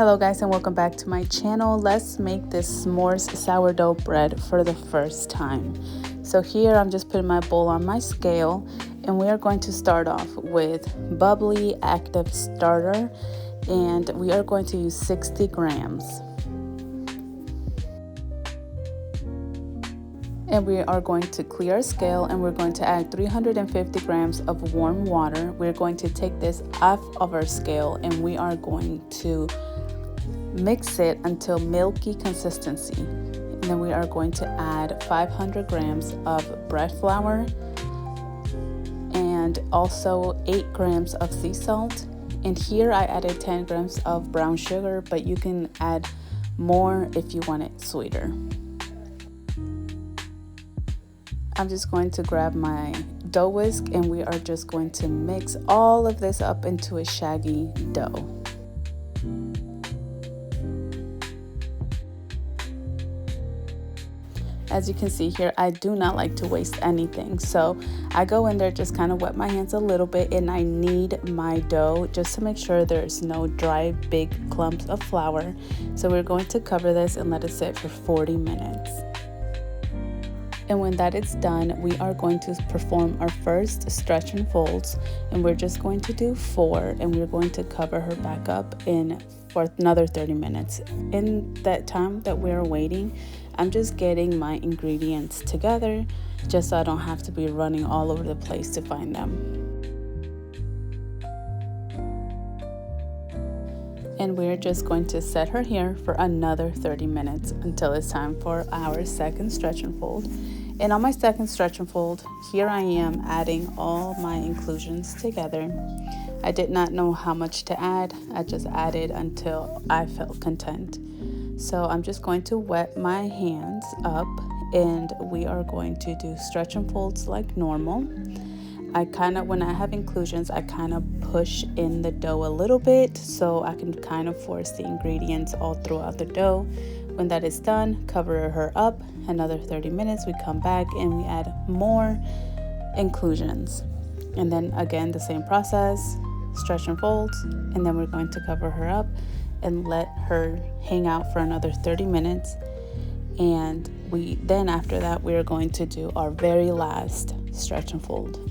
Hello guys, and welcome back to my channel. Let's make this s'mores sourdough bread for the first time. So here I'm just putting my bowl on my scale, and we are going to start off with bubbly active starter, and we are going to use 60 grams. And we are going to clear our scale, and we're going to add 350 grams of warm water. We're going to take this off of our scale, and we are going to mix it until milky consistency. And then we are going to add 500 grams of bread flour and also 8 grams of sea salt. And here I added 10 grams of brown sugar, but you can add more if you want it sweeter. I'm just going to grab my dough whisk, and we are just going to mix all of this up into a shaggy dough. As you can see here, I do not like to waste anything, so I go in there, just kind of wet my hands a little bit, and I knead my dough just to make sure there's no dry big clumps of flour. So we're going to cover this and let it sit for 40 minutes. And when that is done, we are going to perform our first stretch and folds, and we're just going to do 4, and we're going to cover her back up for another 30 minutes. In that time that we're waiting, I'm just getting my ingredients together just so I don't have to be running all over the place to find them. And we're just going to set her here for another 30 minutes until it's time for our second stretch and fold. And on my second stretch and fold, here I am adding all my inclusions together. I did not know how much to add. I just added until I felt content. So I'm just going to wet my hands up, and we are going to do stretch and folds like normal. When I have inclusions, I kind of push in the dough a little bit so I can kind of force the ingredients all throughout the dough. When that is done, cover her up another 30 minutes. We come back and we add more inclusions. And then again, the same process, stretch and folds, and then we're going to cover her up and let her hang out for another 30 minutes. And then after that, we're going to do our very last stretch and fold.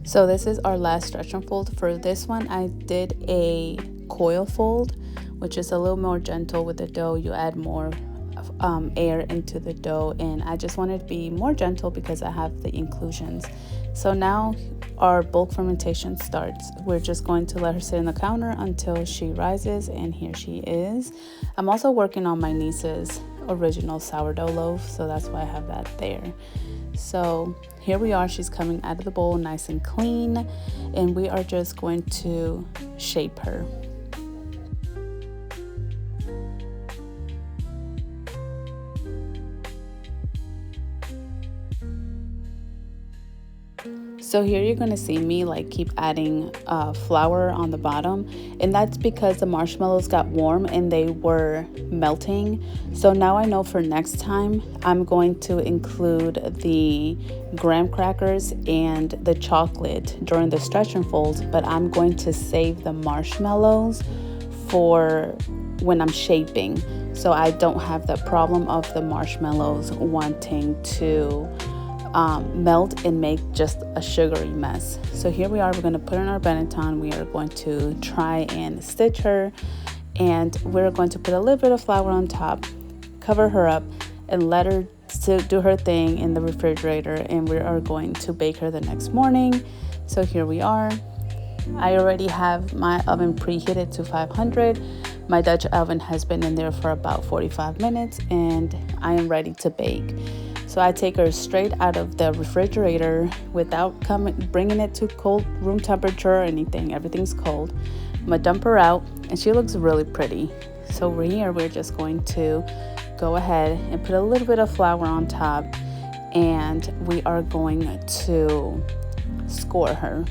So this is our last stretch and fold. For this one, I did a coil fold, which is a little more gentle with the dough. You add more air into the dough, and I just wanted to be more gentle because I have the inclusions. So now our bulk fermentation starts. We're just going to let her sit in the counter until she rises, and here she is. I'm also working on my niece's original sourdough loaf, so that's why I have that there. So here we are, she's coming out of the bowl nice and clean, and we are just going to shape her. So here you're going to see me keep adding flour on the bottom, and that's because the marshmallows got warm and they were melting. So now I know for next time I'm going to include the graham crackers and the chocolate during the stretch and folds, but I'm going to save the marshmallows for when I'm shaping, so I don't have the problem of the marshmallows wanting to melt and make just a sugary mess. So here we are, we're going to put in our Benetton. We are going to try and stitch her, and we're going to put a little bit of flour on top, cover her up, and let her do her thing in the refrigerator, and we are going to bake her the next morning. So here we are. I already have my oven preheated to 500. My Dutch oven has been in there for about 45 minutes, and I am ready to bake. So I take her straight out of the refrigerator without bringing it to cold room temperature or anything. Everything's cold. I'm gonna dump her out, and she looks really pretty. So over here, we're just going to go ahead and put a little bit of flour on top, and we are going to score her.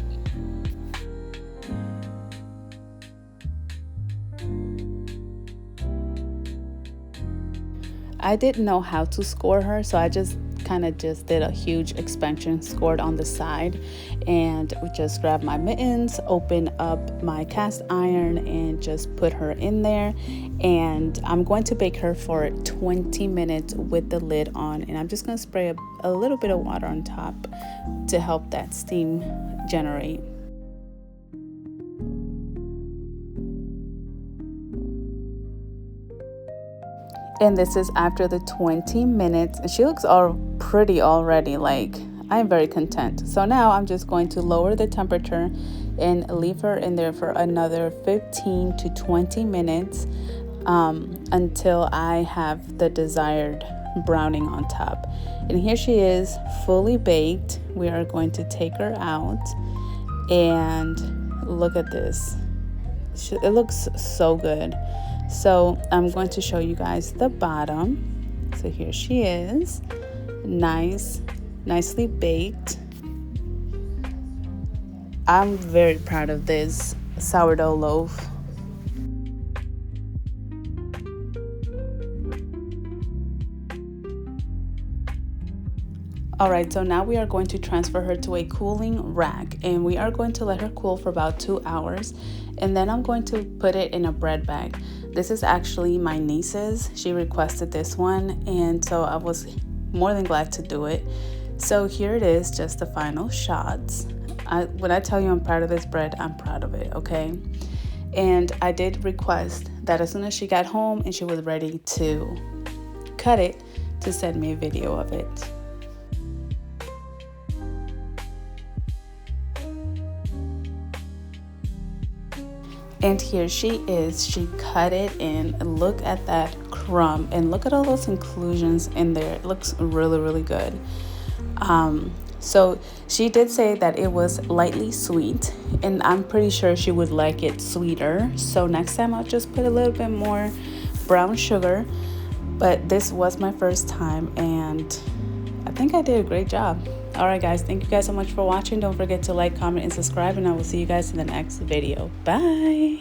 I didn't know how to score her, so I just did a huge expansion scored on the side, and just grab my mittens, open up my cast iron, and just put her in there. And I'm going to bake her for 20 minutes with the lid on, and I'm just going to spray a little bit of water on top to help that steam generate. And this is after the 20 minutes, and she looks all pretty already. Like, I'm very content. So now I'm just going to lower the temperature and leave her in there for another 15 to 20 minutes until I have the desired browning on top. And here she is, fully baked. We are going to take her out, and look at this. It looks so good. So I'm going to show you guys the bottom. So here she is, nicely baked. I'm very proud of this sourdough loaf. Alright, so now we are going to transfer her to a cooling rack, and we are going to let her cool for about 2 hours, and then I'm going to put it in a bread bag. This is actually my niece's. She requested this one, and so I was more than glad to do it. So here it is, just the final shots. When I tell you I'm proud of this bread, I'm proud of it, okay? And I did request that as soon as she got home and she was ready to cut it, to send me a video of it. And here she is. She cut it, and look at that crumb, and look at all those inclusions in there. It looks really, really good. So she did say that it was lightly sweet, and I'm pretty sure she would like it sweeter. So next time I'll just put a little bit more brown sugar. But this was my first time, and I think I did a great job. All right, guys, thank you guys so much for watching. Don't forget to like, comment, and subscribe, and I will see you guys in the next video. Bye.